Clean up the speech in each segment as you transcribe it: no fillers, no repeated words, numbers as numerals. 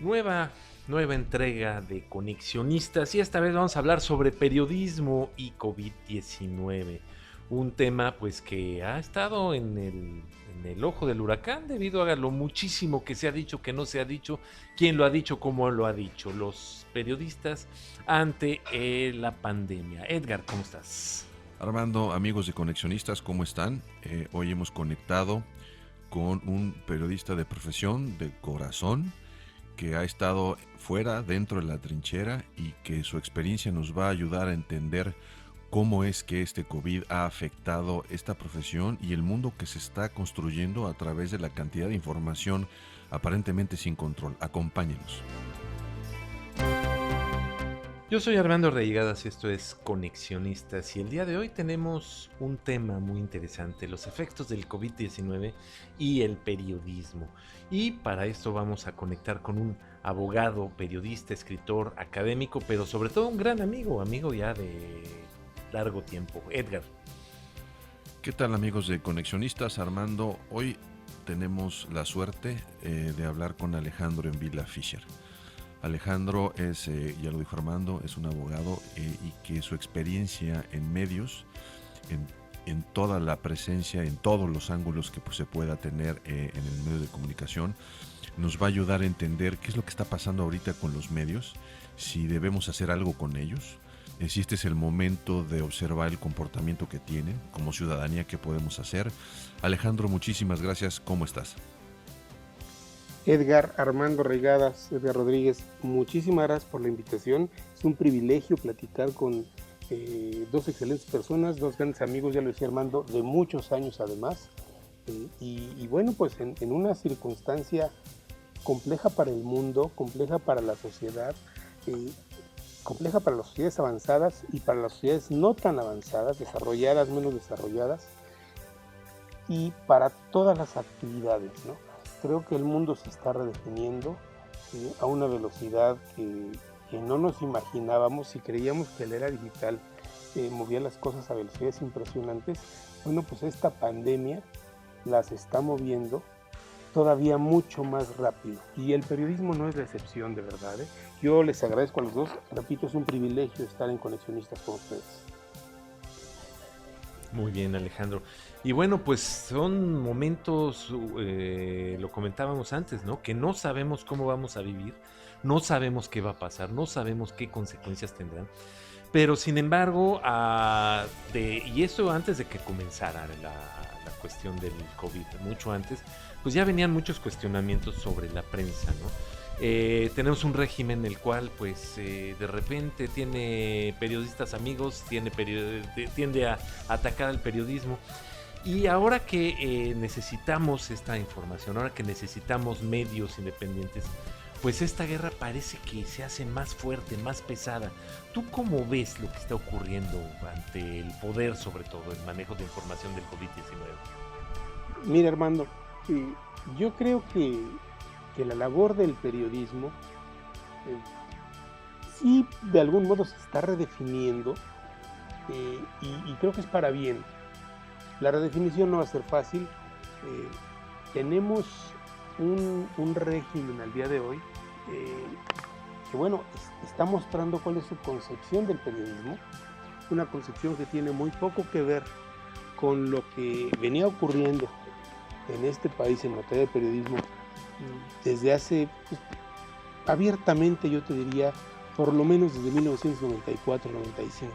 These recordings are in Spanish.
Nueva, nueva entrega de Conexionistas y esta vez vamos a hablar sobre periodismo y COVID-19. Un tema pues que ha estado en el ojo del huracán debido a lo muchísimo que se ha dicho, que no se ha dicho, quién lo ha dicho, cómo lo ha dicho, los periodistas ante la pandemia. Edgar, ¿cómo estás? Armando, amigos de Conexionistas, ¿cómo están? Hoy hemos conectado con un periodista de profesión, de corazón, que ha estado fuera, dentro de la trinchera y que su experiencia nos va a ayudar a entender cómo es que este COVID ha afectado esta profesión y el mundo que se está construyendo a través de la cantidad de información aparentemente sin control. Acompáñenos. Yo soy Armando Reigadas y esto es Conexionistas y el día de hoy tenemos un tema muy interesante, los efectos del COVID-19 y el periodismo. Y para esto vamos a conectar con un abogado, periodista, escritor, académico, pero sobre todo un gran amigo, amigo ya de largo tiempo, Edgar. ¿Qué tal, amigos de Conexionistas? Armando, hoy tenemos la suerte de hablar con Alejandro Envila Fischer. Alejandro es, ya lo dijo Armando, es un abogado y que su experiencia en medios, en, en toda la presencia, en todos los ángulos que pues, se pueda tener en el medio de comunicación, nos va a ayudar a entender qué es lo que está pasando ahorita con los medios, si debemos hacer algo con ellos, si este es el momento de observar el comportamiento que tienen como ciudadanía, qué podemos hacer. Alejandro, muchísimas gracias, ¿cómo estás? Edgar Armando Reigadas, Edgar Rodríguez, muchísimas gracias por la invitación. Es un privilegio platicar con dos excelentes personas, dos grandes amigos, ya lo decía Armando, de muchos años además. Y bueno, pues en una circunstancia compleja para el mundo, compleja para la sociedad, eh, compleja para las sociedades avanzadas y para las sociedades no tan avanzadas, desarrolladas, menos desarrolladas, y para todas las actividades, ¿no? Creo que el mundo se está redefiniendo a una velocidad que no nos imaginábamos. Si creíamos que la era digital movía las cosas a velocidades impresionantes, bueno, pues esta pandemia las está moviendo todavía mucho más rápido. Y el periodismo no es la excepción, de verdad, ¿eh? Yo les agradezco a los dos. Repito, es un privilegio estar en Conexionistas con ustedes. Muy bien, Alejandro. Y bueno, pues son momentos, lo comentábamos antes, ¿no? Que no sabemos cómo vamos a vivir, no sabemos qué va a pasar, no sabemos qué consecuencias tendrán. Pero sin embargo, y eso antes de que comenzara la cuestión del COVID, mucho antes, pues ya venían muchos cuestionamientos sobre la prensa, ¿no? Tenemos un régimen en el cual pues de repente tiene periodistas amigos, tiende a atacar al periodismo. Y ahora que necesitamos esta información, ahora que necesitamos medios independientes, pues esta guerra parece que se hace más fuerte, más pesada. ¿Tú cómo ves lo que está ocurriendo ante el poder, sobre todo, el manejo de información del COVID-19? Mira, Armando, eh, yo creo que la labor del periodismo eh, sí de algún modo se está redefiniendo, y creo que es para bien. La redefinición no va a ser fácil. eh, Tenemos un régimen al día de hoy eh, que bueno, está mostrando cuál es su concepción del periodismo, una concepción que tiene muy poco que ver con lo que venía ocurriendo en este país en materia de periodismo desde hace, pues, abiertamente yo te diría, por lo menos desde 1994-95.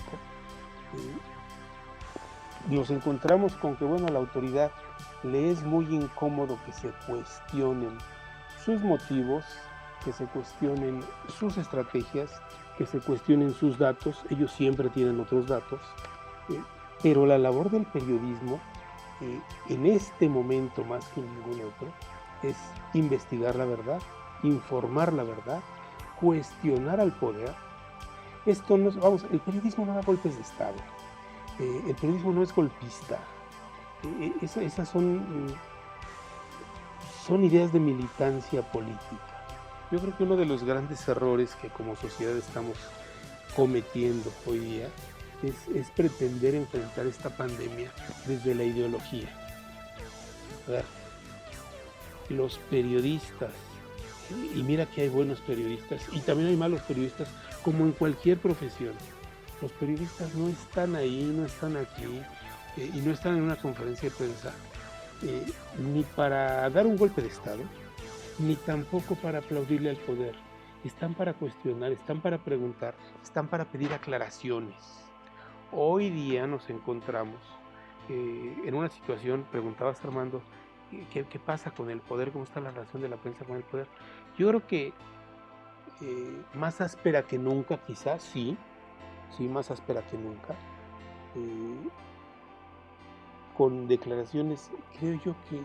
Nos encontramos con que, bueno, a la autoridad le es muy incómodo que se cuestionen sus motivos, que se cuestionen sus estrategias, que se cuestionen sus datos. Ellos siempre tienen otros datos, eh, pero la labor del periodismo, en este momento más que en ningún otro, es investigar la verdad, informar la verdad, cuestionar al poder. Esto no es, vamos, el periodismo no da golpes de Estado, el periodismo no es golpista. Esas son ideas de militancia política. Yo creo que uno de los grandes errores que como sociedad estamos cometiendo hoy día es pretender enfrentar esta pandemia desde la ideología. A ver, los periodistas Y mira que hay buenos periodistas y también hay malos periodistas, como en cualquier profesión. Los periodistas no están ahí, no están aquí y no están en una conferencia de prensa ni para dar un golpe de Estado, ni tampoco para aplaudirle al poder. Están para cuestionar, están para preguntar, están para pedir aclaraciones. Hoy día nos encontramos en una situación, preguntabas Armando, ¿qué pasa con el poder? ¿Cómo está la relación de la prensa con el poder? Yo creo que más áspera que nunca, quizás, sí, más áspera que nunca, con declaraciones, creo yo que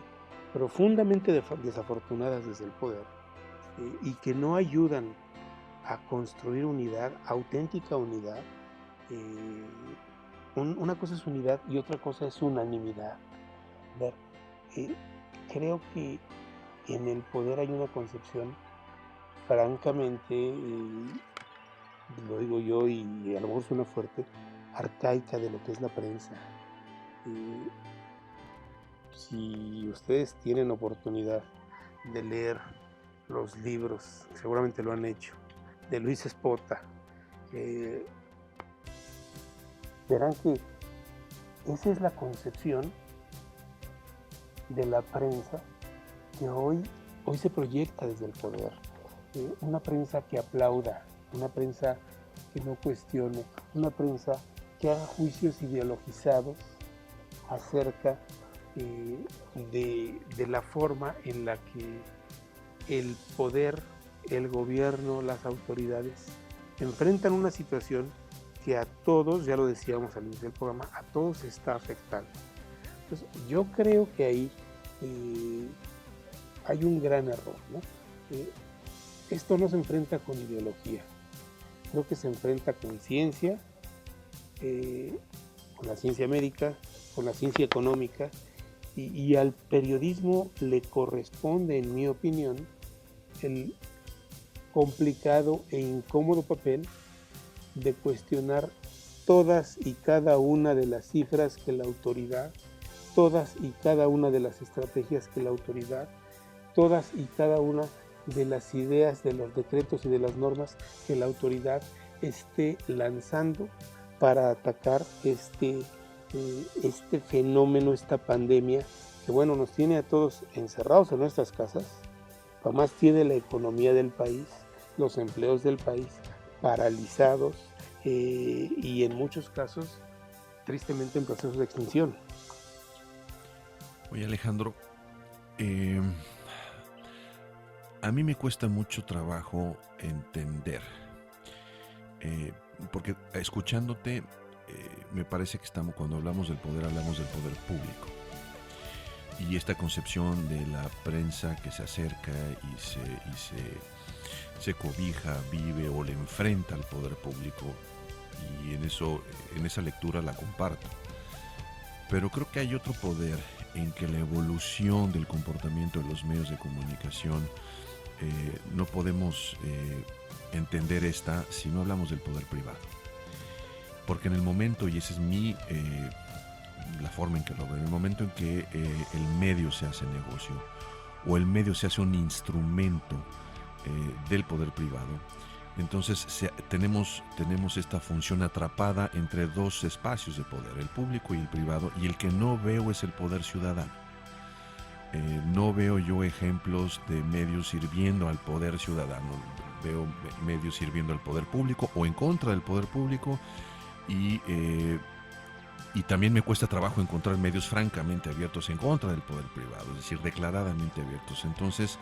profundamente desafortunadas desde el poder y que no ayudan a construir unidad, auténtica unidad. Una cosa es unidad y otra cosa es unanimidad. Ver, creo que en el poder hay una concepción francamente, lo digo yo y a lo mejor suena fuerte, arcaica de lo que es la prensa. Si ustedes tienen oportunidad de leer los libros, seguramente lo han hecho, de Luis Espota, verán que esa es la concepción de la prensa que hoy se proyecta desde el poder. Una prensa que aplauda, una prensa que no cuestione, una prensa que haga juicios ideologizados acerca de la forma en la que el poder, el gobierno, las autoridades enfrentan una situación que a todos, ya lo decíamos al inicio del programa, a todos está afectando. Entonces, yo creo que ahí hay un gran error, ¿no? Esto no se enfrenta con ideología, creo que se enfrenta con ciencia, con la ciencia médica, con la ciencia económica, y al periodismo le corresponde, en mi opinión, el complicado e incómodo papel de cuestionar todas y cada una de las cifras que la autoridad, todas y cada una de las estrategias que la autoridad, todas y cada una de las ideas, de los decretos y de las normas que la autoridad esté lanzando para atacar este fenómeno, esta pandemia, que bueno, nos tiene a todos encerrados en nuestras casas, además tiene la economía del país, los empleos del país paralizados y en muchos casos, tristemente, en procesos de extinción. Oye, Alejandro, a mí me cuesta mucho trabajo entender, porque escuchándote, me parece que cuando hablamos del poder público. Y esta concepción de la prensa que se acerca y se cobija, vive o le enfrenta al poder público, y en esa lectura la comparto. Pero creo que hay otro poder en que la evolución del comportamiento de los medios de comunicación no podemos entender esta si no hablamos del poder privado. Porque en el momento, y esa es la forma en que lo veo, en el momento en que el medio se hace negocio o el medio se hace un instrumento del poder privado, entonces tenemos esta función atrapada entre dos espacios de poder, el público y el privado, y el que no veo es el poder ciudadano. No veo yo ejemplos de medios sirviendo al poder ciudadano, veo medios sirviendo al poder público o en contra del poder público, y también me cuesta trabajo encontrar medios francamente abiertos en contra del poder privado, es decir, declaradamente abiertos. Entonces,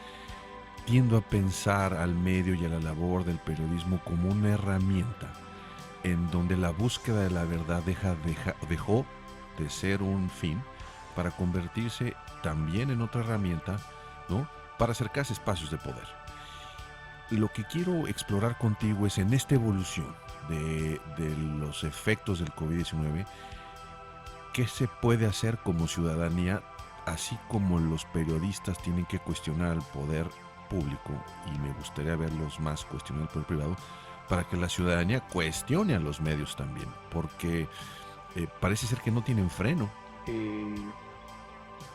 tiendo a pensar al medio y a la labor del periodismo como una herramienta en donde la búsqueda de la verdad dejó de ser un fin para convertirse también en otra herramienta, ¿no?, para acercarse a espacios de poder. Lo que quiero explorar contigo es en esta evolución de los efectos del COVID-19, ¿qué se puede hacer como ciudadanía, así como los periodistas tienen que cuestionar al poder público, y me gustaría verlos más cuestionar al poder privado, para que la ciudadanía cuestione a los medios también? Porque parece ser que no tienen freno.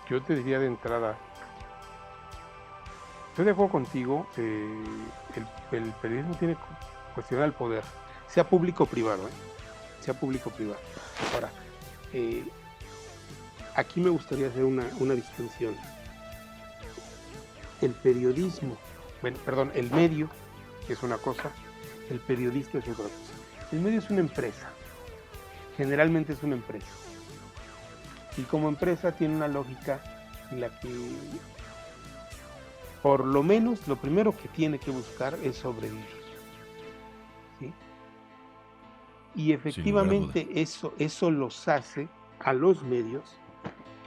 Yo te diría de entrada, Estoy de acuerdo contigo, el periodismo tiene que cuestionar el poder, sea público o privado, sea público o privado. Ahora, aquí me gustaría hacer una distinción. El periodismo, el medio es una cosa, el periodista es otra cosa. El medio es una empresa, generalmente es una empresa. Y como empresa tiene una lógica en la que, por lo menos, lo primero que tiene que buscar es sobrevivir. ¿Sí? Y efectivamente eso los hace, a los medios,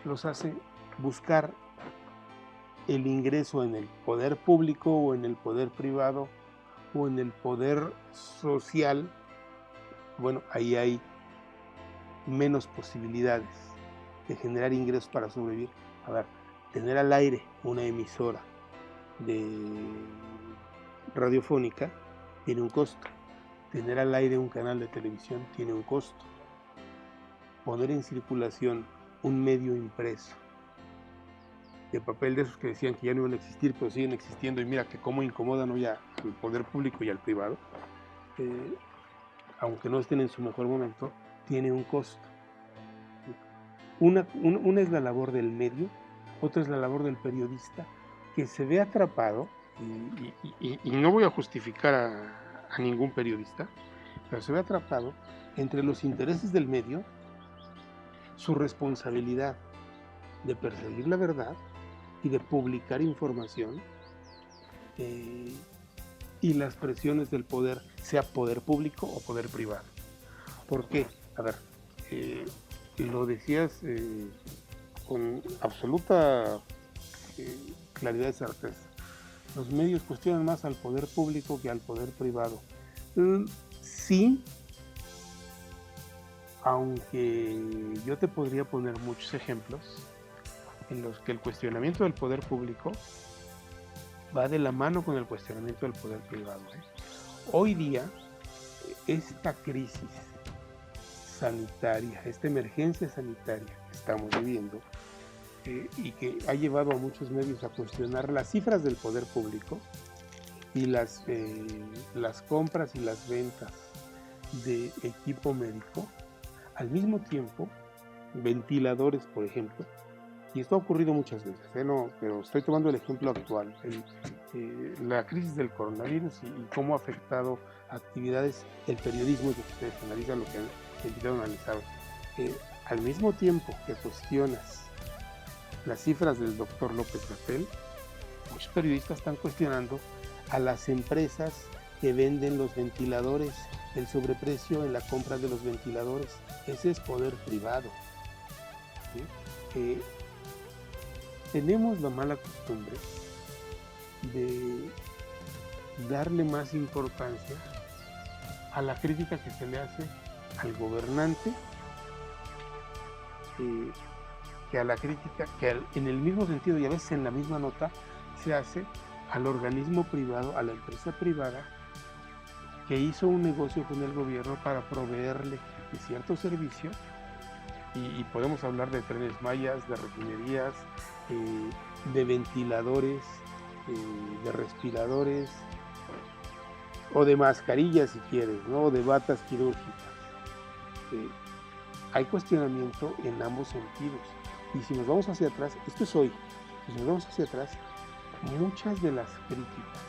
los hace buscar el ingreso en el poder público o en el poder privado o en el poder social. Bueno, ahí hay menos posibilidades de generar ingresos para sobrevivir. A ver, tener al aire una emisora de radiofónica tiene un costo. Tener al aire un canal de televisión tiene un costo. Poner en circulación un medio impreso de papel, de esos que decían que ya no iban a existir, pero siguen existiendo, y mira que cómo incomodan hoy al poder público y al privado, aunque no estén en su mejor momento, tiene un costo. Una es la labor del medio, otra es la labor del periodista, que se ve atrapado, y no voy a justificar a ningún periodista, pero se ve atrapado entre los intereses del medio, su responsabilidad de perseguir la verdad y de publicar información, y las presiones del poder, sea poder público o poder privado. ¿Por qué? A ver, lo decías con absoluta claridad y certeza. Los medios cuestionan más al poder público que al poder privado. Sí, aunque yo te podría poner muchos ejemplos en los que el cuestionamiento del poder público va de la mano con el cuestionamiento del poder privado. Hoy día, esta crisis sanitaria, esta emergencia sanitaria que estamos viviendo, y que ha llevado a muchos medios a cuestionar las cifras del poder público y las compras y las ventas de equipo médico, al mismo tiempo, ventiladores, por ejemplo, y esto ha ocurrido muchas veces, no, pero estoy tomando el ejemplo actual, la crisis del coronavirus y cómo ha afectado actividades, el periodismo, que ustedes analizan lo que han intentado analizar. Al mismo tiempo que cuestionas las cifras del doctor López-Gatell, muchos periodistas están cuestionando a las empresas que venden los ventiladores, el sobreprecio en la compra de los ventiladores. Ese es poder privado. ¿Sí? Tenemos la mala costumbre de darle más importancia a la crítica que se le hace al gobernante que a la crítica que en el mismo sentido y a veces en la misma nota se hace al organismo privado, a la empresa privada que hizo un negocio con el gobierno para proveerle de ciertos servicios, y podemos hablar de Trenes Mayas, de refinerías, de ventiladores, de respiradores o de mascarillas si quieres, ¿no? O de batas quirúrgicas. Hay cuestionamiento en ambos sentidos, y si nos vamos hacia atrás, esto es hoy, si nos vamos hacia atrás, muchas de las críticas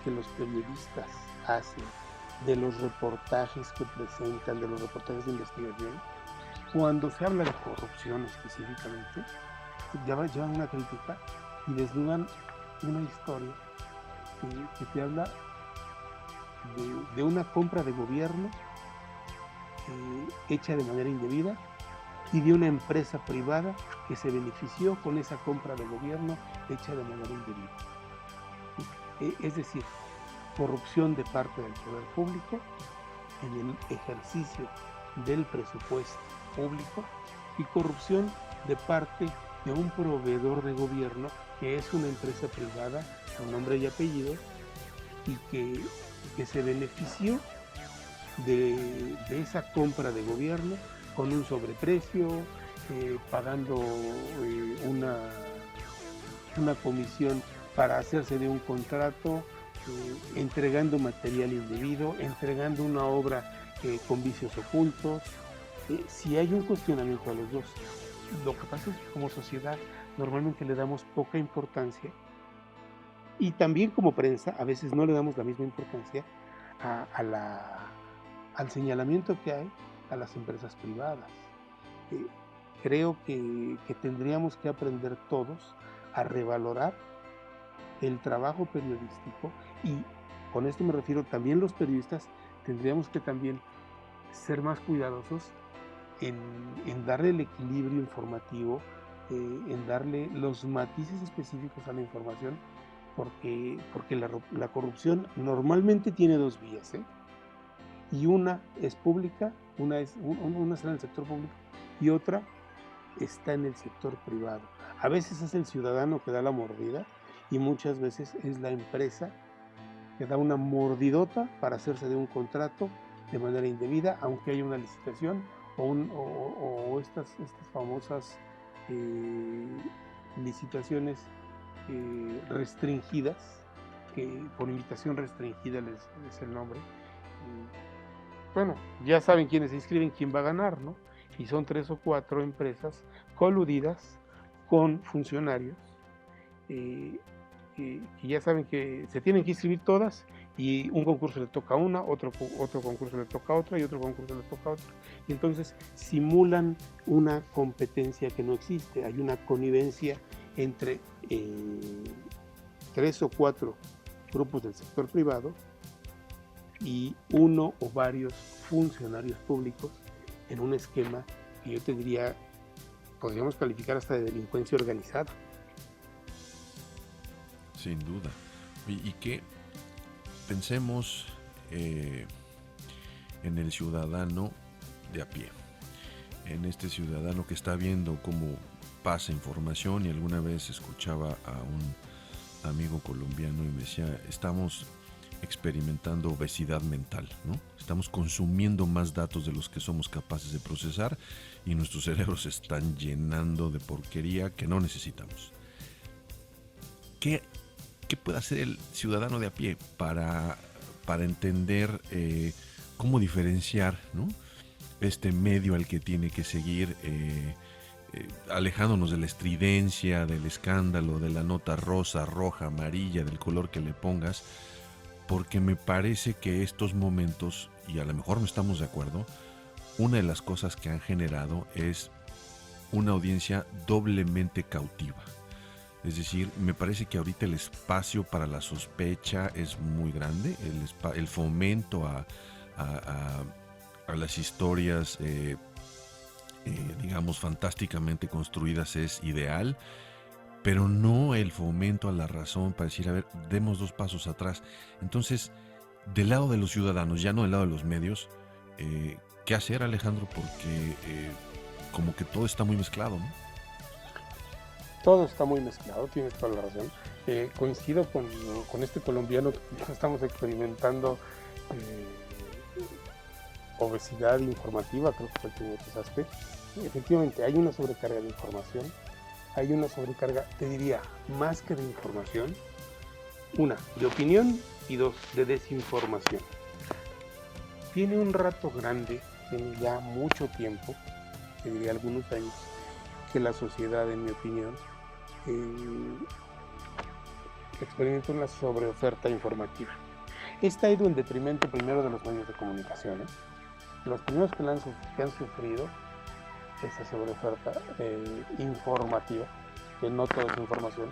que los periodistas hacen de los reportajes que presentan, de los reportajes de investigación, cuando se habla de corrupción específicamente, llevan una crítica y desnudan una historia que te habla de una compra de gobierno hecha de manera indebida y de una empresa privada que se benefició con esa compra de gobierno hecha de manera indebida. Es decir, corrupción de parte del poder público en el ejercicio del presupuesto público y corrupción de parte de un proveedor de gobierno que es una empresa privada con nombre y apellido y que se benefició de esa compra de gobierno con un sobreprecio, pagando una comisión para hacerse de un contrato, entregando material indebido, entregando una obra con vicios ocultos. Si hay un cuestionamiento a los dos, lo que pasa es que como sociedad normalmente le damos poca importancia, y también como prensa a veces no le damos la misma importancia al señalamiento que hay a las empresas privadas. Creo que tendríamos que aprender todos a revalorar el trabajo periodístico, y con esto me refiero también los periodistas tendríamos que también ser más cuidadosos en darle el equilibrio informativo, en darle los matices específicos a la información, porque la corrupción normalmente tiene dos vías, y una es pública, una está en el sector público y otra está en el sector privado. A veces es el ciudadano que da la mordida y muchas veces es la empresa que da una mordidota para hacerse de un contrato de manera indebida, aunque haya una licitación o estas famosas licitaciones restringidas, que por invitación restringida es el nombre. Bueno, ya saben quiénes se inscriben, quién va a ganar, ¿no? Y son 3 o 4 empresas coludidas con funcionarios, y ya saben que se tienen que inscribir todas, y un concurso le toca a una, otro concurso le toca a otra, y otro concurso le toca a otra. Y entonces simulan una competencia que no existe. Hay una connivencia entre 3 o 4 grupos del sector privado y uno o varios funcionarios públicos en un esquema que yo te diría, podríamos calificar hasta de delincuencia organizada. Sin duda. Y que pensemos en el ciudadano de a pie, en este ciudadano que está viendo cómo pasa información, y alguna vez escuchaba a un amigo colombiano y me decía, estamos experimentando obesidad mental, ¿no? Estamos consumiendo más datos de los que somos capaces de procesar y nuestros cerebros se están llenando de porquería que no necesitamos. ¿Qué puede hacer el ciudadano de a pie para entender cómo diferenciar, ¿no?, este medio al que tiene que seguir, alejándonos de la estridencia, del escándalo, de la nota rosa, roja, amarilla, del color que le pongas? Porque me parece que estos momentos, y a lo mejor no estamos de acuerdo, una de las cosas que han generado es una audiencia doblemente cautiva. Es decir, me parece que ahorita el espacio para la sospecha es muy grande, el fomento a las historias, digamos, fantásticamente construidas es ideal, pero no el fomento a la razón para decir, a ver, demos 2 pasos atrás. Entonces, del lado de los ciudadanos, ya no del lado de los medios, ¿qué hacer, Alejandro? Porque como que todo está muy mezclado, ¿no? Todo está muy mezclado, tienes toda la razón. Coincido con este colombiano que ya estamos experimentando obesidad informativa, creo que fue el que me empezaste. Efectivamente, hay una sobrecarga de información, hay una sobrecarga, te diría, más que de información, una, de opinión, y 2, de desinformación. Tiene un rato grande, tiene ya mucho tiempo, te diría algunos años, que la sociedad, en mi opinión, experimenta una sobreoferta informativa. Esta ha ido en detrimento primero de los medios de comunicación, Los primeros que han sufrido esa sobreoferta informativa, que no toda es información,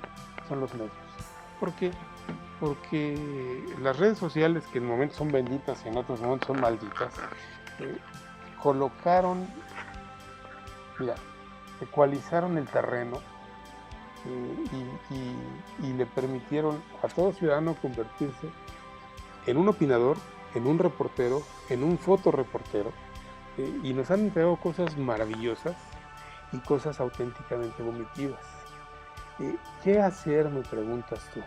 son los medios. ¿Por qué? Porque las redes sociales, que en momentos son benditas y en otros momentos son malditas, ecualizaron el terreno y le permitieron a todo ciudadano convertirse en un opinador, en un reportero, en un fotoreportero, y nos han entregado cosas maravillosas y cosas auténticamente vomitivas. ¿Qué hacer?, me preguntas tú.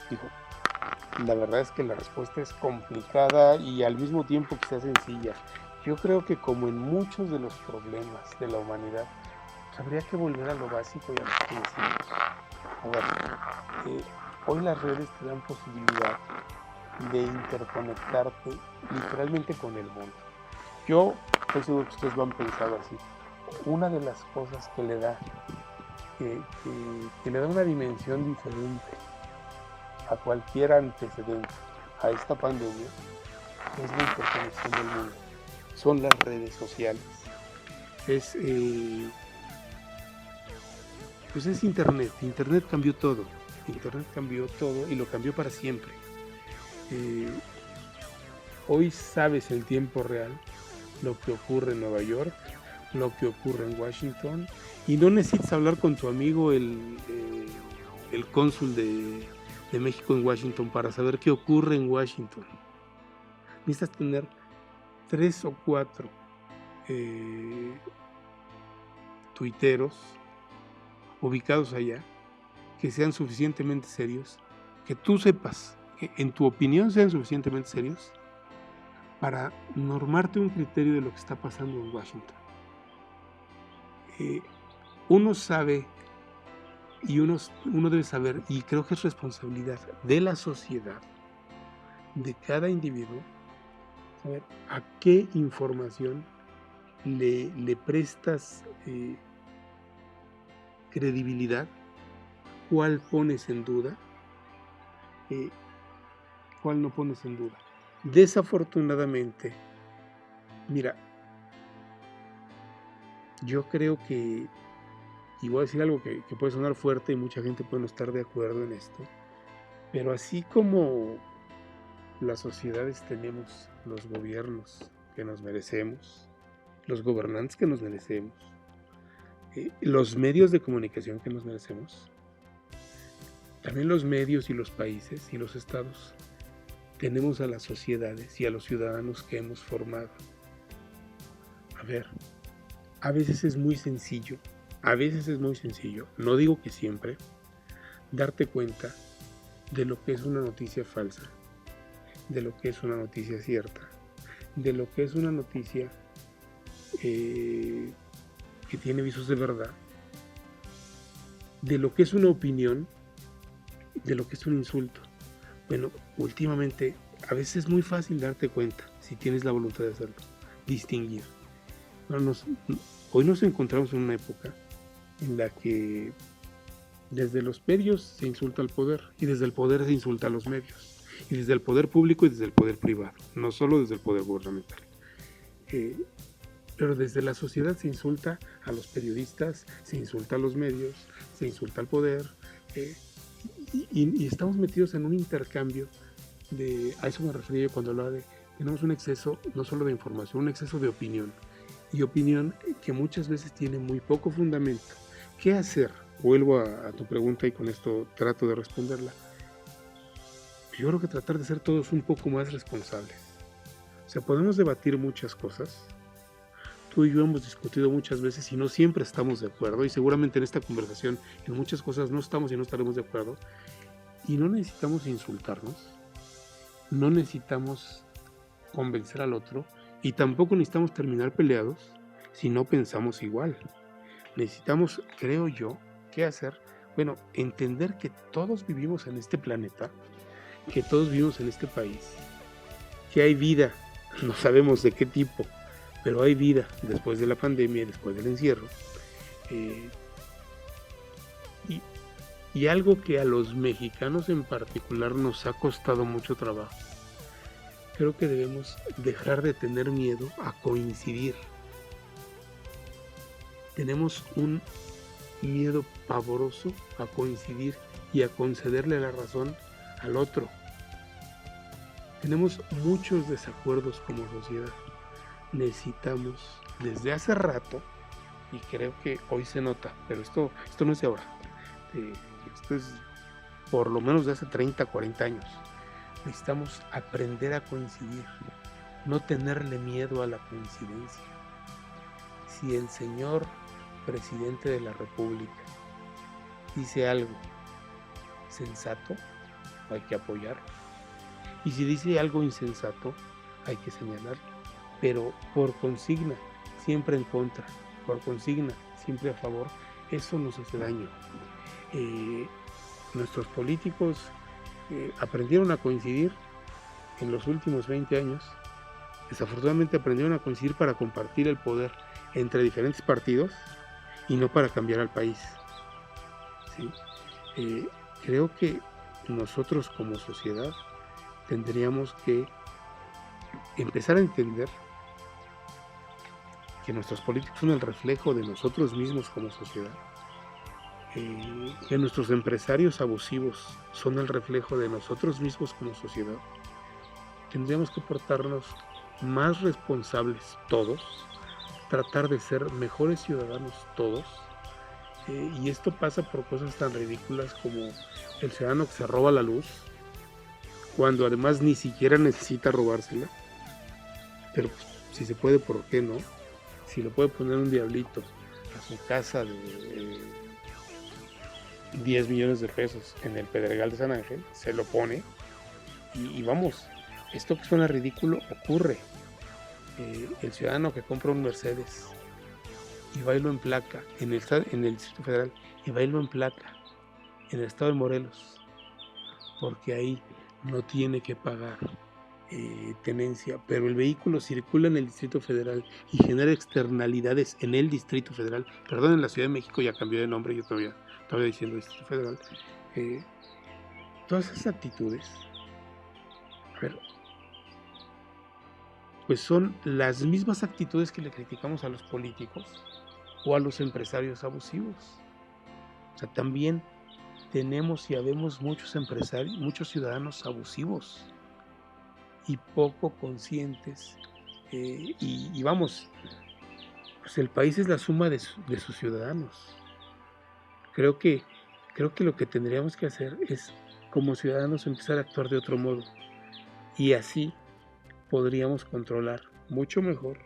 Digo, la verdad es que la respuesta es complicada y al mismo tiempo que sea sencilla. Yo creo que, como en muchos de los problemas de la humanidad, habría que volver a lo básico y a los principios. A ver, hoy las redes te dan posibilidad de interconectarte literalmente con el mundo. Yo estoy seguro que ustedes lo han pensado así. Una de las cosas que le da que le da una dimensión diferente a cualquier antecedente a esta pandemia es la interconexión del mundo. Son las redes sociales. Pues es Internet. Internet cambió todo. Internet cambió todo y lo cambió para siempre. Hoy sabes en tiempo real lo que ocurre en Nueva York, lo que ocurre en Washington, y no necesitas hablar con tu amigo el cónsul de México en Washington para saber qué ocurre en Washington. Necesitas tener 3 o 4 tuiteros ubicados allá que sean suficientemente serios, que tú sepas que en tu opinión sean suficientemente serios para normarte un criterio de lo que está pasando en Washington. Uno sabe y uno debe saber, y creo que es responsabilidad de la sociedad, de cada individuo, saber a qué información le prestas credibilidad, cuál pones en duda, cuál no pones en duda. Desafortunadamente, mira, yo creo que, y voy a decir algo que puede sonar fuerte y mucha gente puede no estar de acuerdo en esto, pero así como las sociedades tenemos los gobiernos que nos merecemos, los gobernantes que nos merecemos, los medios de comunicación que nos merecemos, también los medios y los países y los estados tenemos a las sociedades y a los ciudadanos que hemos formado. A ver, a veces es muy sencillo, no digo que siempre, darte cuenta de lo que es una noticia falsa, de lo que es una noticia cierta, de lo que es una noticia que tiene visos de verdad, de lo que es una opinión, de lo que es un insulto. Bueno, últimamente a veces es muy fácil darte cuenta, si tienes la voluntad de hacerlo, distinguir. Hoy nos encontramos en una época en la que desde los medios se insulta al poder y desde el poder se insulta a los medios y desde el poder público y desde el poder privado, no solo desde el poder gubernamental. Pero desde la sociedad se insulta a los periodistas, se insulta a los medios, se insulta al poder, y estamos metidos en un intercambio a eso me refería yo cuando hablaba de tenemos un exceso no solo de información, un exceso de opinión, y opinión que muchas veces tiene muy poco fundamento. ¿Qué hacer? Vuelvo a tu pregunta y con esto trato de responderla. Yo creo que tratar de ser todos un poco más responsables. O sea, podemos debatir muchas cosas. Tú y yo hemos discutido muchas veces y no siempre estamos de acuerdo, y seguramente en esta conversación en muchas cosas no estamos y no estaremos de acuerdo, y no necesitamos insultarnos, no necesitamos convencer al otro, y tampoco necesitamos terminar peleados si no pensamos igual. Necesitamos, creo yo, ¿qué hacer? Bueno, entender que todos vivimos en este planeta, que todos vivimos en este país, que hay vida, no sabemos de qué tipo, pero hay vida después de la pandemia, después del encierro. Y algo que a los mexicanos en particular nos ha costado mucho trabajo. Creo que debemos dejar de tener miedo a coincidir. Tenemos un miedo pavoroso a coincidir y a concederle la razón al otro. Tenemos muchos desacuerdos como sociedad. Necesitamos desde hace rato, y creo que hoy se nota, pero esto no es de ahora, esto es por lo menos de hace 30, 40 años. Necesitamos aprender a coincidir, no tenerle miedo a la coincidencia. Si el señor presidente de la República dice algo sensato, hay que apoyarlo. Y si dice algo insensato, hay que señalarlo. Pero por consigna, siempre en contra, por consigna, siempre a favor, eso nos hace daño. Nuestros políticos aprendieron a coincidir en los últimos 20 años. Desafortunadamente aprendieron a coincidir para compartir el poder entre diferentes partidos y no para cambiar al país. ¿Sí? Creo que nosotros como sociedad tendríamos que empezar a entender que nuestros políticos son el reflejo de nosotros mismos como sociedad, que nuestros empresarios abusivos son el reflejo de nosotros mismos como sociedad. Tendríamos que portarnos más responsables todos, tratar de ser mejores ciudadanos todos, y esto pasa por cosas tan ridículas como el ciudadano que se roba la luz, cuando además ni siquiera necesita robársela, pero pues, si se puede, ¿por qué no? Si le puede poner un diablito a su casa de 10 millones de pesos en el Pedregal de San Ángel, se lo pone y vamos, esto que suena ridículo ocurre. El ciudadano que compra un Mercedes y va y lo emplaca en el Distrito Federal, y va y lo emplaca en el estado de Morelos, porque ahí no tiene que pagar tenencia, pero el vehículo circula en el Distrito Federal y genera externalidades en el Distrito Federal. Perdón, en la Ciudad de México ya cambió de nombre, yo todavía diciendo Distrito Federal. Todas esas actitudes, a ver, pues son las mismas actitudes que le criticamos a los políticos o a los empresarios abusivos. O sea, también tenemos y habemos muchos empresarios, muchos ciudadanos abusivos y poco conscientes. Y vamos, pues el país es la suma de sus ciudadanos. Creo que lo que tendríamos que hacer es, como ciudadanos, empezar a actuar de otro modo. Y así podríamos controlar mucho mejor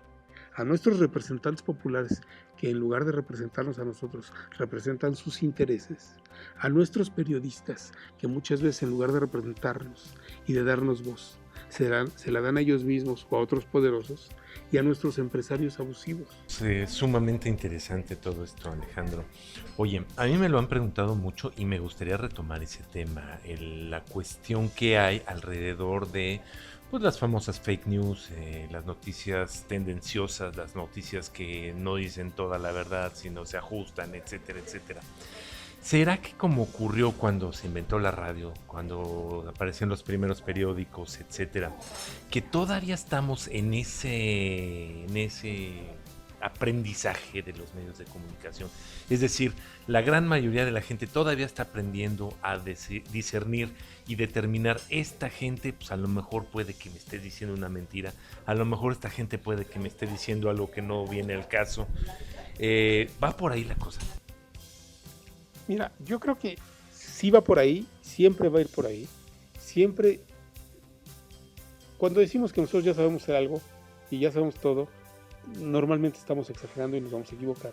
a nuestros representantes populares, que en lugar de representarnos a nosotros, representan sus intereses, a nuestros periodistas, que muchas veces en lugar de representarnos y de darnos voz, se la dan a ellos mismos o a otros poderosos, y a nuestros empresarios abusivos. Es sumamente interesante todo esto, Alejandro. Oye, a mí me lo han preguntado mucho y me gustaría retomar ese tema, la cuestión que hay alrededor de pues las famosas fake news, las noticias tendenciosas, las noticias que no dicen toda la verdad, sino se ajustan, etcétera, etcétera. ¿Será que como ocurrió cuando se inventó la radio, cuando aparecieron los primeros periódicos, etcétera, que todavía estamos en ese aprendizaje de los medios de comunicación? Es decir, la gran mayoría de la gente todavía está aprendiendo a discernir y determinar, esta gente pues a lo mejor puede que me esté diciendo una mentira, a lo mejor esta gente puede que me esté diciendo algo que no viene al caso. ¿Va por ahí la cosa? Mira, yo creo que sí va por ahí, siempre va a ir por ahí. Siempre, cuando decimos que nosotros ya sabemos hacer algo y ya sabemos todo, normalmente estamos exagerando y nos vamos a equivocar.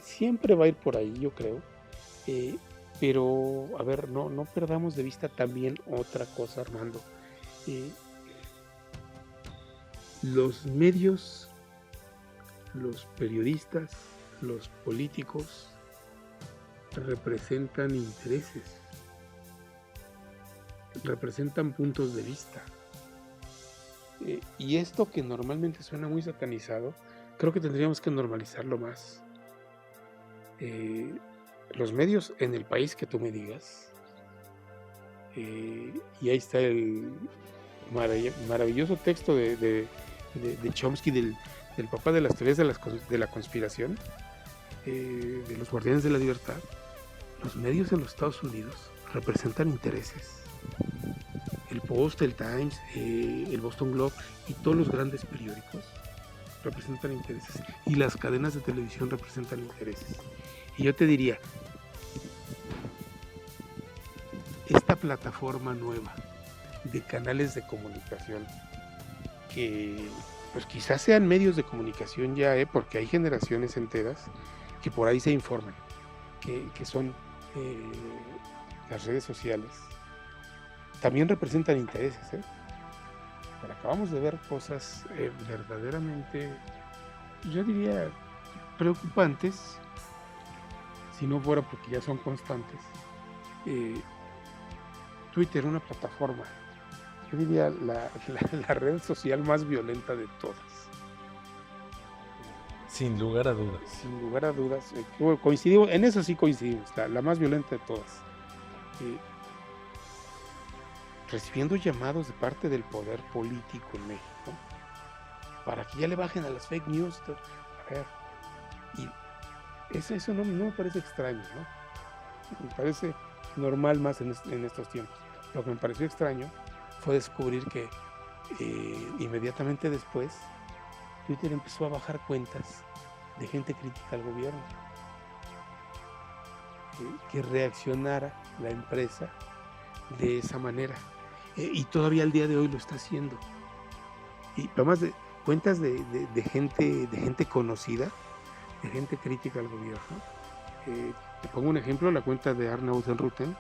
Siempre va a ir por ahí, yo creo. Pero, a ver, no perdamos de vista también otra cosa, Armando. Los medios, los periodistas, los políticos representan intereses, representan puntos de vista. Y esto que normalmente suena muy satanizado, creo que tendríamos que normalizarlo más. Los medios en el país que tú me digas, y ahí está el maravilloso texto de Chomsky, del papá de las teorías de la conspiración, de los guardianes de la libertad. Los medios en los Estados Unidos representan intereses. El Post, el Times, el Boston Globe y todos los grandes periódicos representan intereses, y las cadenas de televisión representan intereses. Y yo te diría, esta plataforma nueva de canales de comunicación, que pues quizás sean medios de comunicación ya, porque hay generaciones enteras que por ahí se informan, que son las redes sociales, también representan intereses. Pero acabamos de ver cosas verdaderamente, yo diría, preocupantes, si no fuera porque ya son constantes, Twitter, una plataforma, yo diría la red social más violenta de todas. Sin lugar a dudas. Sin lugar a dudas, coincidimos, en eso sí coincidimos, la más violenta de todas. Recibiendo llamados de parte del poder político en México para que ya le bajen a las fake news. A ver, y eso no me parece extraño, ¿no? Me parece normal más en estos tiempos. Lo que me pareció extraño fue descubrir que inmediatamente después Twitter empezó a bajar cuentas de gente crítica al gobierno, que reaccionara la empresa de esa manera, y todavía al día de hoy lo está haciendo, y además de cuentas de gente conocida, de gente crítica al gobierno. Te pongo un ejemplo, la cuenta de Arnaud Enruten,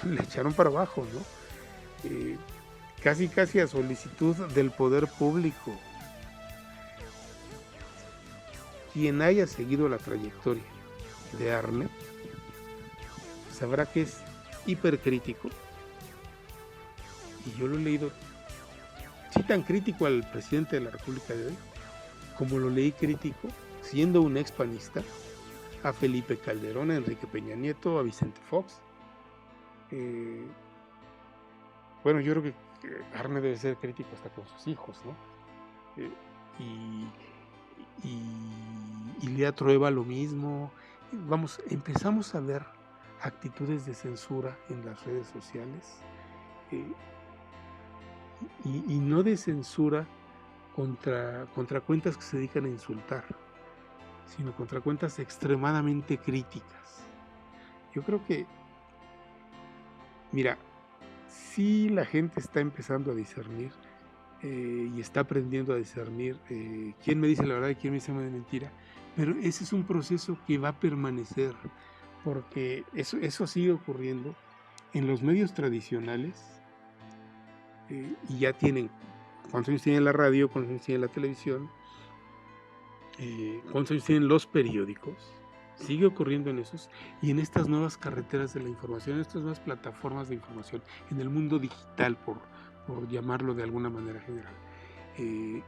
le echaron para abajo, ¿no? Casi a solicitud del poder público. Quien haya seguido la trayectoria de Arnaud sabrá que es hipercrítico, y yo lo he leído, sí, tan crítico al presidente de la República de hoy, como lo leí crítico, siendo un expanista, a Felipe Calderón, a Enrique Peña Nieto, a Vicente Fox. Bueno, yo creo que Arnaud debe ser crítico hasta con sus hijos, ¿no? Y Lía Trueba lo mismo. Vamos, empezamos a ver actitudes de censura en las redes sociales, y no de censura contra cuentas que se dedican a insultar, sino contra cuentas extremadamente críticas. Yo creo que, mira, sí, la gente está empezando a discernir, y está aprendiendo a discernir quién me dice la verdad y quién me dice una mentira, pero ese es un proceso que va a permanecer, porque eso sigue ocurriendo en los medios tradicionales, y ya tienen, ¿cuántos años tienen la radio? ¿Cuántos años tienen la televisión? ¿Cuántos años tienen los periódicos? Sigue ocurriendo en esos, y en estas nuevas carreteras de la información, en estas nuevas plataformas de información, en el mundo digital, por llamarlo de alguna manera general.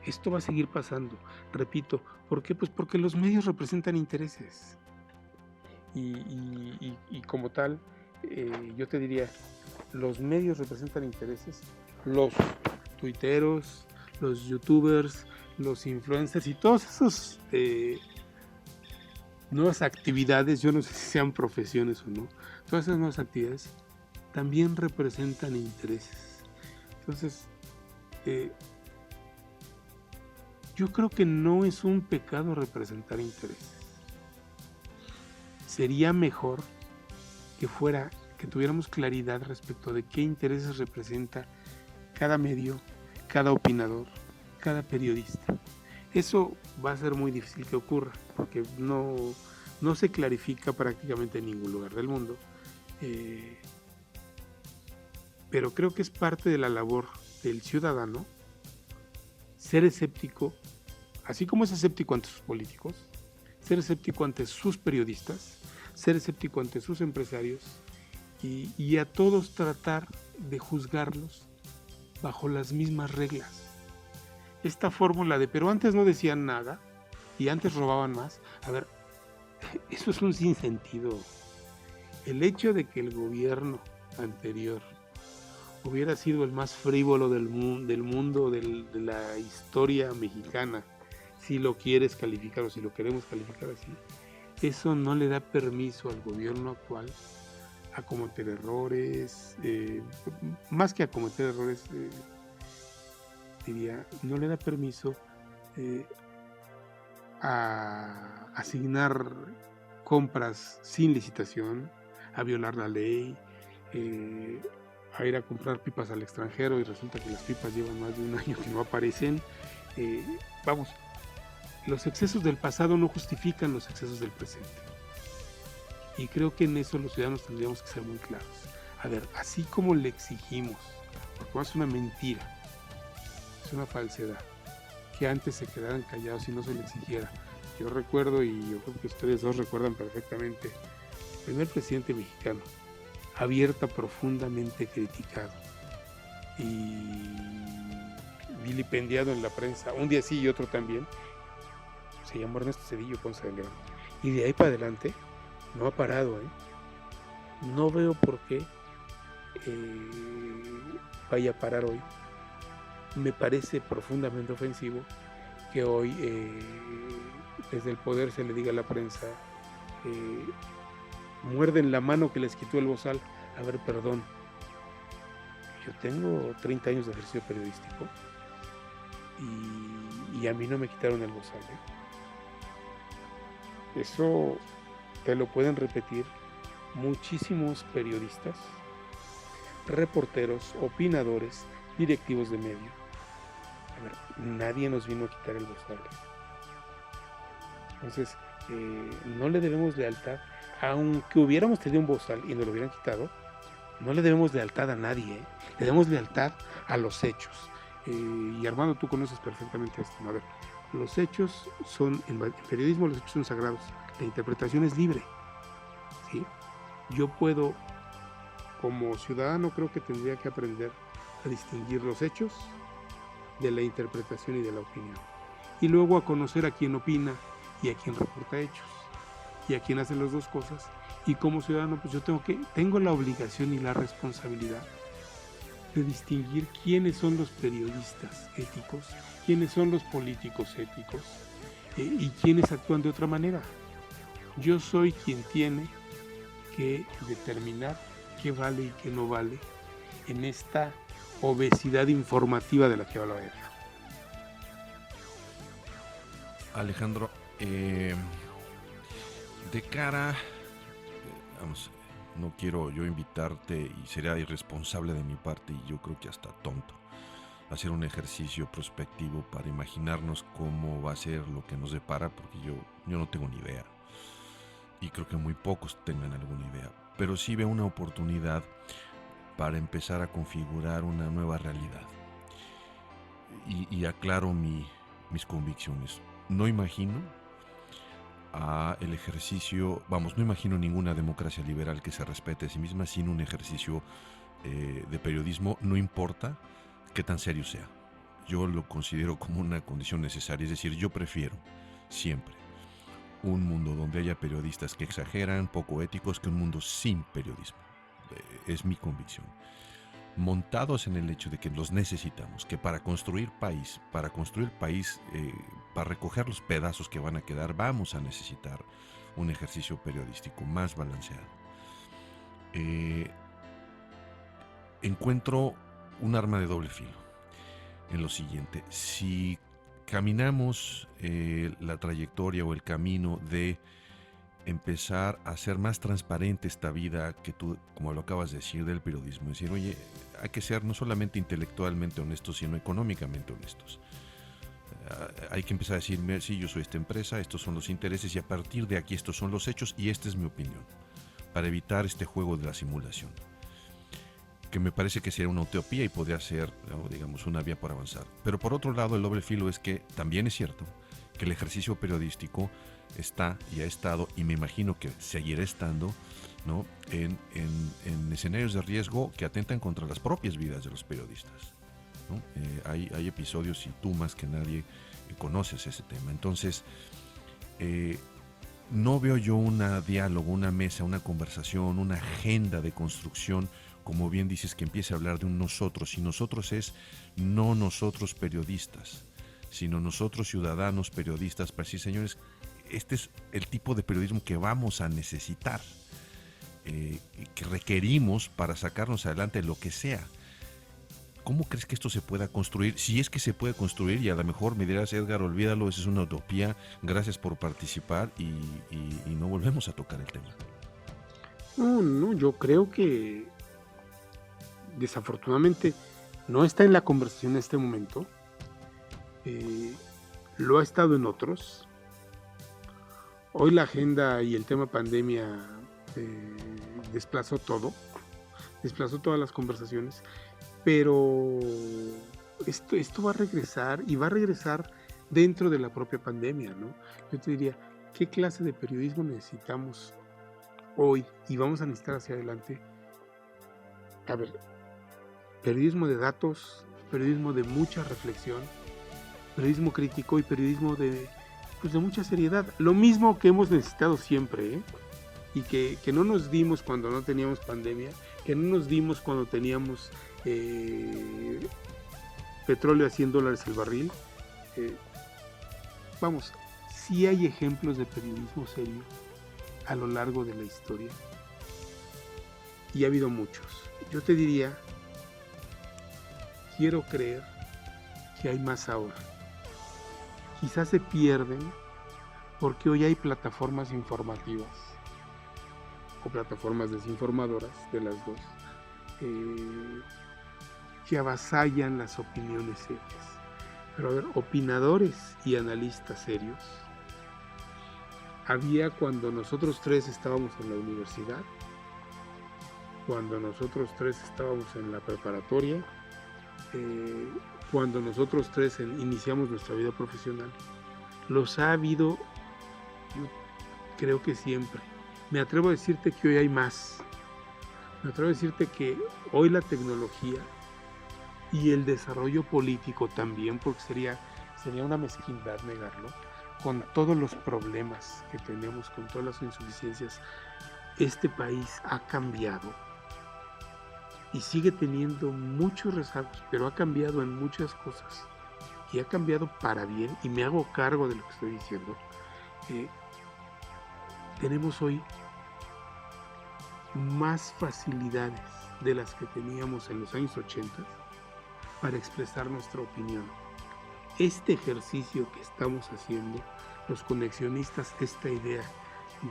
Esto va a seguir pasando, repito. ¿Por qué? Pues porque los medios representan intereses, y como tal, yo te diría, los medios representan intereses, los tuiteros, los youtubers, los influencers y todos esos nuevas actividades, yo no sé si sean profesiones o no, todas esas nuevas actividades también representan intereses. Entonces, yo creo que no es un pecado representar intereses. Sería mejor que tuviéramos claridad respecto de qué intereses representa cada medio, cada opinador, cada periodista. Eso va a ser muy difícil que ocurra, porque no se clarifica prácticamente en ningún lugar del mundo. Pero creo que es parte de la labor del ciudadano ser escéptico, así como es escéptico ante sus políticos, ser escéptico ante sus periodistas, ser escéptico ante sus empresarios, y a todos tratar de juzgarlos bajo las mismas reglas. Esta fórmula de, pero antes no decían nada y antes robaban más, a ver, eso es un sinsentido. El hecho de que el gobierno anterior hubiera sido el más frívolo del mundo, de la historia mexicana, si lo quieres calificar o si lo queremos calificar así, eso no le da permiso al gobierno actual a cometer errores, más que a cometer errores, diría, no le da permiso a asignar compras sin licitación, a violar la ley, a ir a comprar pipas al extranjero y resulta que las pipas llevan más de un año que no aparecen. Vamos, los excesos del pasado no justifican los excesos del presente. Y creo que en eso los ciudadanos tendríamos que ser muy claros. A ver, así como le exigimos, porque es una mentira, es una falsedad, que antes se quedaran callados y no se le exigiera Yo recuerdo, y yo creo que ustedes dos recuerdan perfectamente, el primer presidente mexicano, abierta, profundamente criticado y vilipendiado en la prensa, un día sí y otro también, se llamó Ernesto Zedillo Ponce de León. Y de ahí para adelante no ha parado, ¿eh? No veo por qué vaya a parar hoy. Me parece profundamente ofensivo que hoy desde el poder se le diga a la prensa, muerden la mano que les quitó el bozal. A ver, perdón, yo tengo 30 años de ejercicio periodístico y a mí no me quitaron el bozal, ¿eh? Eso te lo pueden repetir muchísimos periodistas, reporteros, opinadores, directivos de medio. A ver, nadie nos vino a quitar el bozal. Entonces, no le debemos lealtad, aunque hubiéramos tenido un bozal y nos lo hubieran quitado, no le debemos lealtad a nadie, ¿eh? Le debemos lealtad a los hechos. Y Armando, tú conoces perfectamente esto. A ver, los hechos son, en periodismo los hechos son sagrados, la interpretación es libre, ¿sí? Yo puedo, como ciudadano, creo que tendría que aprender a distinguir los hechos de la interpretación y de la opinión. Y luego a conocer a quien opina y a quien reporta hechos y a quien hace las dos cosas. Y como ciudadano, pues yo tengo la obligación y la responsabilidad de distinguir quiénes son los periodistas éticos, quiénes son los políticos éticos y quiénes actúan de otra manera. Yo soy quien tiene que determinar qué vale y qué no vale en esta obesidad informativa de la que hablaba Edgar. Alejandro, de cara, vamos, no quiero yo invitarte y sería irresponsable de mi parte y yo creo que hasta tonto hacer un ejercicio prospectivo para imaginarnos cómo va a ser lo que nos depara, porque yo no tengo ni idea y creo que muy pocos tengan alguna idea, pero sí veo una oportunidad para empezar a configurar una nueva realidad y aclaro mis convicciones. No imagino el ejercicio, no imagino ninguna democracia liberal que se respete a sí misma sin un ejercicio de periodismo, no importa qué tan serio sea. Yo lo considero como una condición necesaria, es decir, yo prefiero siempre un mundo donde haya periodistas que exageran, poco éticos, que un mundo sin periodismo. Es mi convicción. Montados en el hecho de que los necesitamos, que para construir país, para recoger los pedazos que van a quedar, vamos a necesitar un ejercicio periodístico más balanceado. Encuentro un arma de doble filo en lo siguiente: si caminamos la trayectoria o el camino de empezar a hacer más transparente esta vida que tú, como lo acabas de decir, del periodismo, decir, oye, hay que ser no solamente intelectualmente honestos, sino económicamente honestos. Hay que empezar a decir, sí, yo soy esta empresa, estos son los intereses y a partir de aquí estos son los hechos y esta es mi opinión, para evitar este juego de la simulación, que me parece que sería una utopía y podría ser, digamos, una vía para avanzar. Pero por otro lado, el doble filo es que también es cierto que el ejercicio periodístico está y ha estado, y me imagino que seguirá estando, ¿no?, en escenarios de riesgo que atentan contra las propias vidas de los periodistas, ¿no? Hay episodios, y tú más que nadie conoces ese tema. Entonces, no veo yo un diálogo, una mesa, una conversación, una agenda de construcción, como bien dices, que empiece a hablar de un nosotros, y nosotros es no nosotros periodistas, sino nosotros ciudadanos periodistas, para decir, señores, este es el tipo de periodismo que vamos a necesitar, que requerimos para sacarnos adelante lo que sea. ¿Cómo crees que esto se pueda construir? Si es que se puede construir, y a lo mejor me dirás, Edgar, olvídalo, eso es una utopía, gracias por participar y no volvemos a tocar el tema. No, yo creo que desafortunadamente no está en la conversación en este momento, lo ha estado en otros. Hoy la agenda y el tema pandemia desplazó todas las conversaciones, pero esto va a regresar, y va a regresar dentro de la propia pandemia, ¿no? Yo te diría, ¿qué clase de periodismo necesitamos hoy y vamos a necesitar hacia adelante? A ver, periodismo de datos, periodismo de mucha reflexión, periodismo crítico y periodismo de mucha seriedad. Lo mismo que hemos necesitado siempre, ¿eh? Y que no nos dimos cuando no teníamos pandemia, que no nos dimos cuando teníamos petróleo a $100 el barril. Vamos, sí hay ejemplos de periodismo serio a lo largo de la historia y ha habido muchos. Yo te diría, quiero creer que hay más ahora. Quizás se pierden porque hoy hay plataformas informativas o plataformas desinformadoras, de las dos, que avasallan las opiniones serias. Pero a ver, opinadores y analistas serios había cuando nosotros tres estábamos en la universidad, cuando nosotros tres estábamos en la preparatoria, cuando nosotros tres iniciamos nuestra vida profesional. Los ha habido, yo creo que siempre. Me atrevo a decirte que hoy hay más. Me atrevo a decirte que hoy la tecnología y el desarrollo político también, porque sería una mezquindad negarlo, con todos los problemas que tenemos, con todas las insuficiencias, este país ha cambiado y sigue teniendo muchos rezagos, pero ha cambiado en muchas cosas y ha cambiado para bien, y me hago cargo de lo que estoy diciendo. Tenemos hoy más facilidades de las que teníamos en los años 80 para expresar nuestra opinión. Este ejercicio que estamos haciendo, los conexionistas, esta idea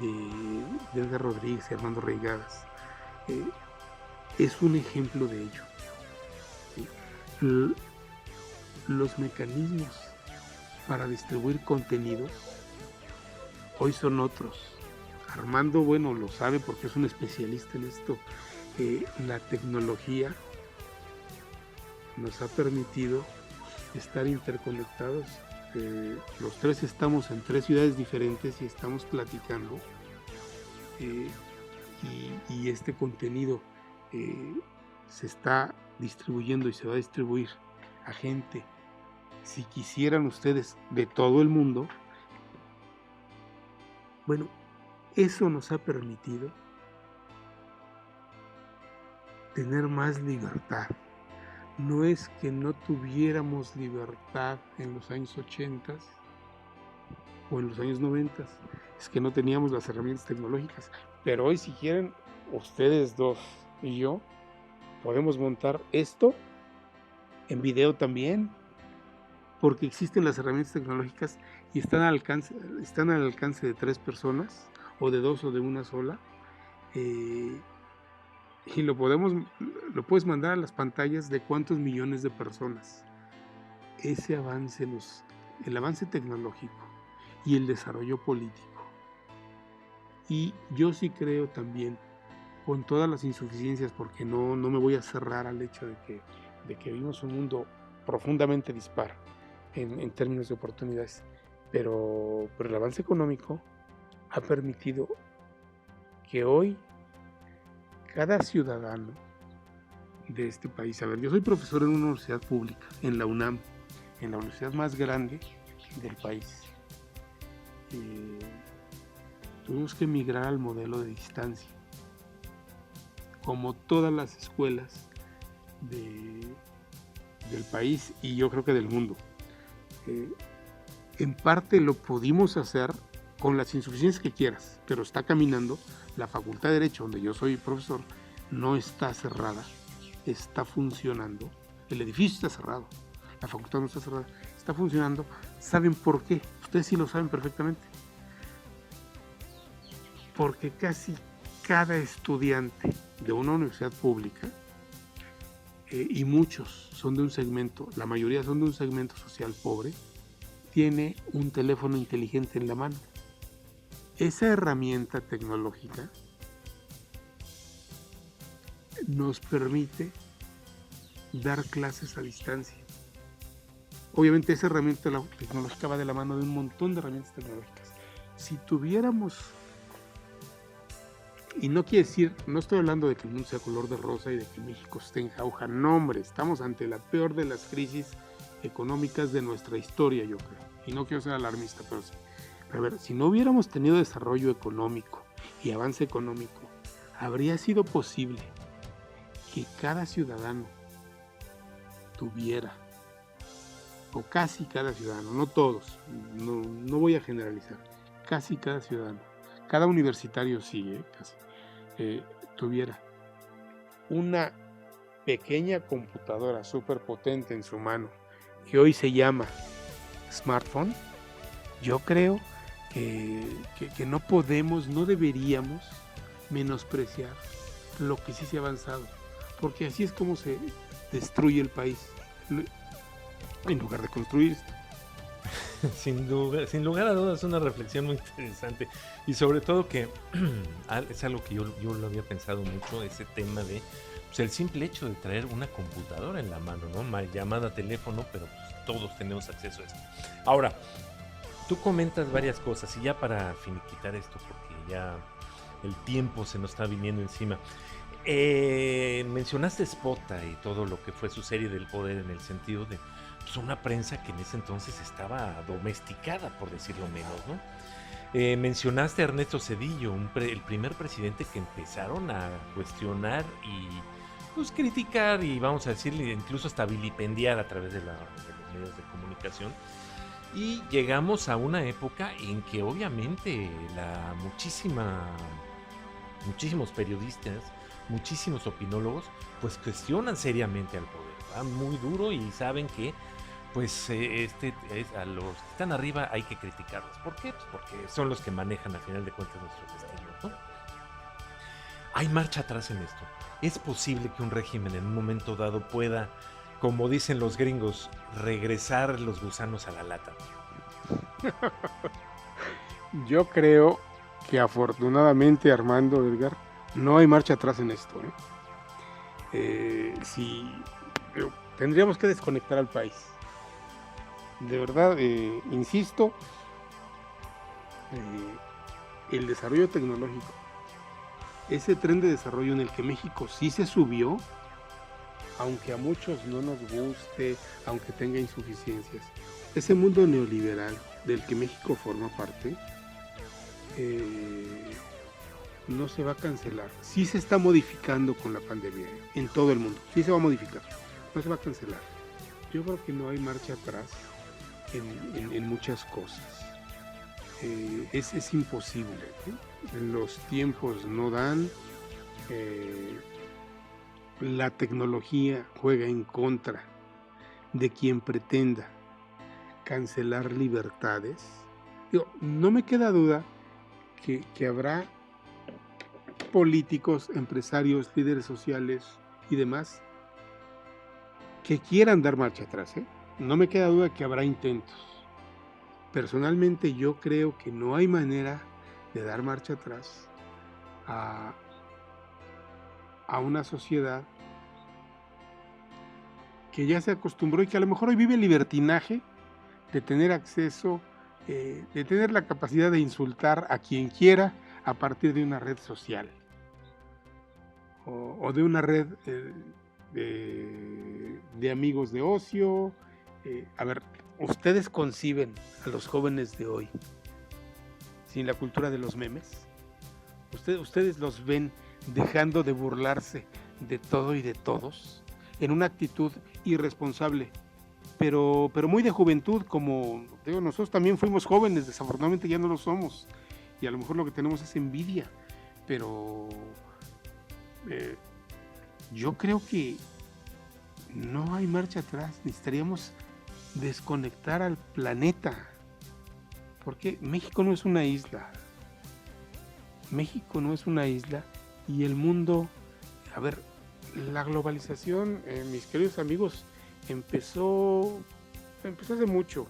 de Edgar Rodríguez y Armando Reigadas, es un ejemplo de ello. ¿Sí? Los mecanismos para distribuir contenidos hoy son otros. Armando, bueno, lo sabe porque es un especialista en esto. La tecnología nos ha permitido estar interconectados. Los tres estamos en 3 ciudades diferentes y estamos platicando. Y este contenido se está distribuyendo y se va a distribuir a gente, si quisieran ustedes, de todo el mundo. Bueno, eso nos ha permitido tener más libertad. No es que no tuviéramos libertad en los años 80 o en los años 90, es que no teníamos las herramientas tecnológicas. Pero hoy, si quieren, ustedes dos y yo podemos montar esto en video también, porque existen las herramientas tecnológicas y están al alcance de 3 personas, o de 2 o de una sola, y lo puedes mandar a las pantallas de cuántos millones de personas. Ese avance, el avance tecnológico y el desarrollo político. Y yo sí creo también, con todas las insuficiencias, porque no me voy a cerrar al hecho de que vivimos un mundo profundamente dispar en términos de oportunidades, pero el avance económico ha permitido que hoy cada ciudadano de este país, a ver, yo soy profesor en una universidad pública, en la UNAM, en la universidad más grande del país. Tuvimos que migrar al modelo de distancia, como todas las escuelas del país y yo creo que del mundo. En parte lo pudimos hacer con las insuficiencias que quieras, pero está caminando. La Facultad de Derecho, donde yo soy profesor, no está cerrada, está funcionando. El edificio está cerrado, la facultad no está cerrada, está funcionando. ¿Saben por qué? Ustedes sí lo saben perfectamente. Porque casi cada estudiante de una universidad pública, y muchos son de un segmento, la mayoría son de un segmento social pobre, tiene un teléfono inteligente en la mano. Esa herramienta tecnológica nos permite dar clases a distancia. obviamente esa herramienta tecnológica va de la mano de un montón de herramientas tecnológicas. Si tuviéramos, y no quiere decir, no estoy hablando de que el mundo sea color de rosa y de que México esté en jauja, no hombre, estamos ante la peor de las crisis económicas de nuestra historia, yo creo, y no quiero ser alarmista, pero sí. Pero a ver, si no hubiéramos tenido desarrollo económico y avance económico, habría sido posible que cada ciudadano tuviera, o casi cada ciudadano, no todos, no voy a generalizar, casi cada ciudadano, cada universitario sí, casi, tuviera una pequeña computadora súper potente en su mano, que hoy se llama smartphone. Yo creo que no podemos, no deberíamos menospreciar lo que sí se ha avanzado, porque así es como se destruye el país, en lugar de construir. Sin lugar a dudas, es una reflexión muy interesante, y sobre todo que es algo que yo lo había pensado mucho, ese tema de pues, el simple hecho de traer una computadora en la mano, ¿no? Mal llamada teléfono, pero pues, todos tenemos acceso a esto. Ahora, tú comentas varias cosas, y ya para finiquitar esto, porque ya el tiempo se nos está viniendo encima. Mencionaste Spota y todo lo que fue su serie del poder, en el sentido de pues, una prensa que en ese entonces estaba domesticada, por decirlo menos, ¿no? Mencionaste a Ernesto Zedillo, el primer presidente que empezaron a cuestionar y pues criticar, y vamos a decirle incluso hasta vilipendiar a través de los medios de comunicación. Y llegamos a una época en que obviamente muchísimos periodistas, muchísimos opinólogos, pues cuestionan seriamente al poder. Van muy duro y saben que pues a los que están arriba hay que criticarlos. ¿Por qué? Pues porque son los que manejan a final de cuentas nuestros destinos, ¿no? Hay marcha atrás en esto. ¿Es posible que un régimen en un momento dado pueda, como dicen los gringos, regresar los gusanos a la lata? Yo creo que afortunadamente, Armando, Edgar, no hay marcha atrás en esto, tendríamos que desconectar al país. De verdad, insisto, el desarrollo tecnológico, ese tren de desarrollo en el que México sí se subió, aunque a muchos no nos guste, aunque tenga insuficiencias, ese mundo neoliberal del que México forma parte, no se va a cancelar. Sí se está modificando con la pandemia en todo el mundo, sí se va a modificar, no se va a cancelar. Yo creo que no hay marcha atrás en muchas cosas. Es imposible, ¿no? Los tiempos no dan, la tecnología juega en contra de quien pretenda cancelar libertades. No me queda duda que habrá políticos, empresarios, líderes sociales y demás que quieran dar marcha atrás, No me queda duda que habrá intentos. Personalmente yo creo que no hay manera de dar marcha atrás a una sociedad que ya se acostumbró y que a lo mejor hoy vive el libertinaje de tener acceso, de tener la capacidad de insultar a quien quiera a partir de una red social o de una red de amigos de ocio. A ver, ¿ustedes conciben a los jóvenes de hoy sin la cultura de los memes? ¿Ustedes los ven dejando de burlarse de todo y de todos en una actitud irresponsable, pero muy de juventud? Como digo, nosotros también fuimos jóvenes, desafortunadamente ya no lo somos, y a lo mejor lo que tenemos es envidia, pero yo creo que no hay marcha atrás. Necesitaríamos desconectar al planeta, porque México no es una isla. México no es una isla, y el mundo, a ver, la globalización, mis queridos amigos, empezó hace mucho,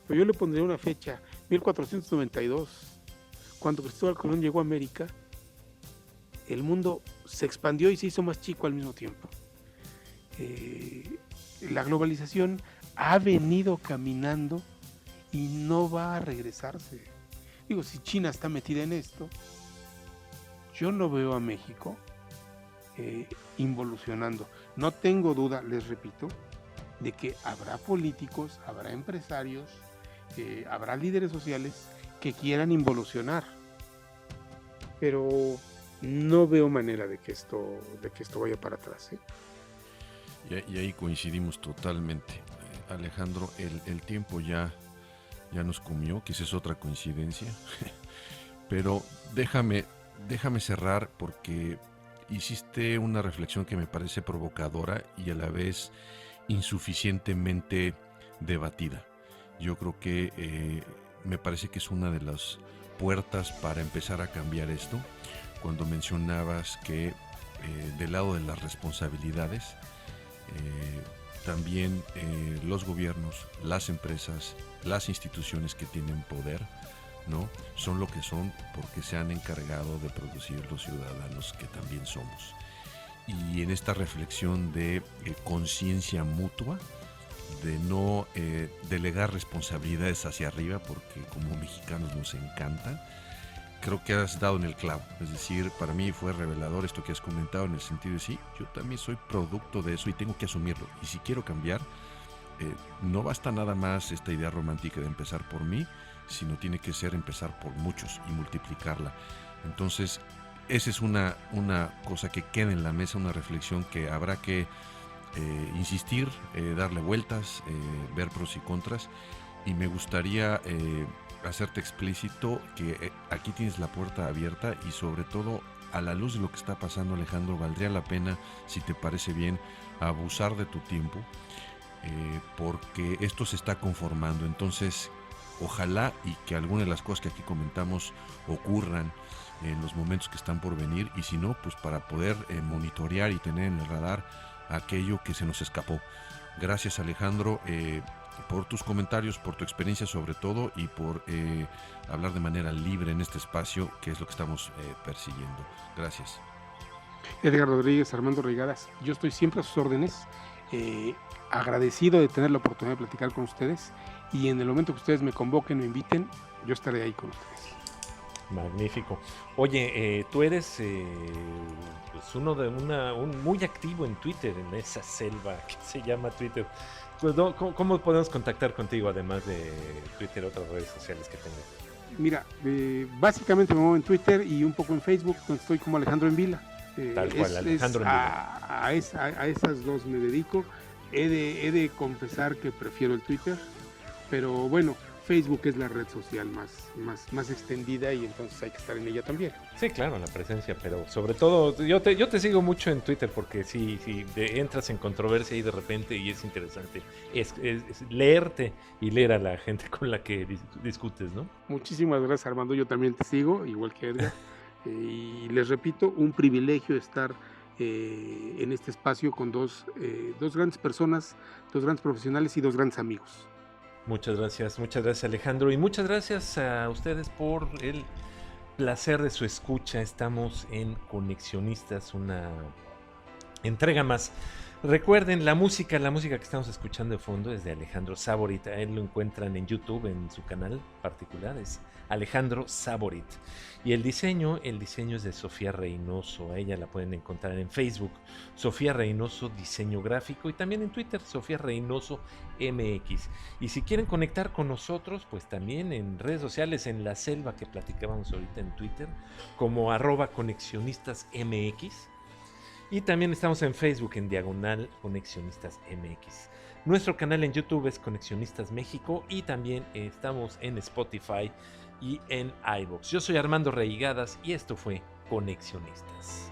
pero yo le pondría una fecha, 1492, cuando Cristóbal Colón llegó a América. El mundo se expandió y se hizo más chico al mismo tiempo. La globalización ha venido caminando y no va a regresarse. Digo, si China está metida en esto, yo no veo a México involucionando. No tengo duda, les repito, de que habrá políticos, habrá empresarios, habrá líderes sociales que quieran involucionar, pero no veo manera de que esto vaya para atrás, ¿eh? Y ahí coincidimos totalmente. Alejandro, el tiempo ya nos comió, que esa es otra coincidencia. Pero déjame cerrar porque hiciste una reflexión que me parece provocadora y a la vez insuficientemente debatida. Yo creo que me parece que es una de las puertas para empezar a cambiar esto, cuando mencionabas que del lado de las responsabilidades, también los gobiernos, las empresas, las instituciones que tienen poder, ¿no?, son lo que son porque se han encargado de producir los ciudadanos que también somos. Y en esta reflexión de conciencia mutua, de no delegar responsabilidades hacia arriba, porque como mexicanos nos encanta, creo que has dado en el clavo. Es decir, para mí fue revelador esto que has comentado, en el sentido de sí, yo también soy producto de eso y tengo que asumirlo. Y si quiero cambiar, no basta nada más esta idea romántica de empezar por mí, sino tiene que ser empezar por muchos y multiplicarla. Entonces, esa es una cosa que queda en la mesa, una reflexión que habrá que insistir, darle vueltas, ver pros y contras. Y me gustaría hacerte explícito que aquí tienes la puerta abierta y sobre todo a la luz de lo que está pasando, Alejandro, valdría la pena, si te parece bien, abusar de tu tiempo, porque esto se está conformando. Entonces, ojalá y que algunas de las cosas que aquí comentamos ocurran en los momentos que están por venir, y si no, pues para poder monitorear y tener en el radar aquello que se nos escapó. Gracias, Alejandro, por tus comentarios, por tu experiencia sobre todo, y por hablar de manera libre en este espacio, que es lo que estamos persiguiendo. Gracias. Edgar Rodríguez, Armando Reigadas, yo estoy siempre a sus órdenes, agradecido de tener la oportunidad de platicar con ustedes, y en el momento que ustedes me convoquen, me inviten, yo estaré ahí con ustedes. Magnífico. Oye, tú eres pues un muy activo en Twitter, en esa selva que se llama Twitter. Pues, ¿cómo podemos contactar contigo, además de Twitter, otras redes sociales que tengas? Mira, básicamente me muevo en Twitter y un poco en Facebook, donde estoy como Alejandro en Vila. Tal cual, Alejandro en Vila. A esas dos me dedico. He de confesar que prefiero el Twitter, pero bueno, Facebook es la red social más extendida y entonces hay que estar en ella también. Sí, claro, la presencia, pero sobre todo yo te sigo mucho en Twitter porque sí entras en controversia y de repente, y es interesante, es leerte y leer a la gente con la que discutes, ¿no? Muchísimas gracias, Armando, yo también te sigo, igual que Edgar, y les repito, un privilegio estar en este espacio con dos grandes personas, dos grandes profesionales y dos grandes amigos. Muchas gracias, Alejandro, y muchas gracias a ustedes por el placer de su escucha. Estamos en Conexionistas, una entrega más. Recuerden, la música que estamos escuchando de fondo es de Alejandro Saborit. A él lo encuentran en YouTube, en su canal particular, es Alejandro Saborit. Y el diseño es de Sofía Reynoso. A ella la pueden encontrar en Facebook, Sofía Reynoso Diseño Gráfico, y también en Twitter, Sofía Reynoso MX. Y si quieren conectar con nosotros, pues también en redes sociales, en La Selva que platicábamos ahorita en Twitter, como @conexionistasmx. Y también estamos en Facebook en diagonal Conexionistas MX. Nuestro canal en YouTube es Conexionistas México y también estamos en Spotify y en iVoox. Yo soy Armando Reigadas y esto fue Conexionistas.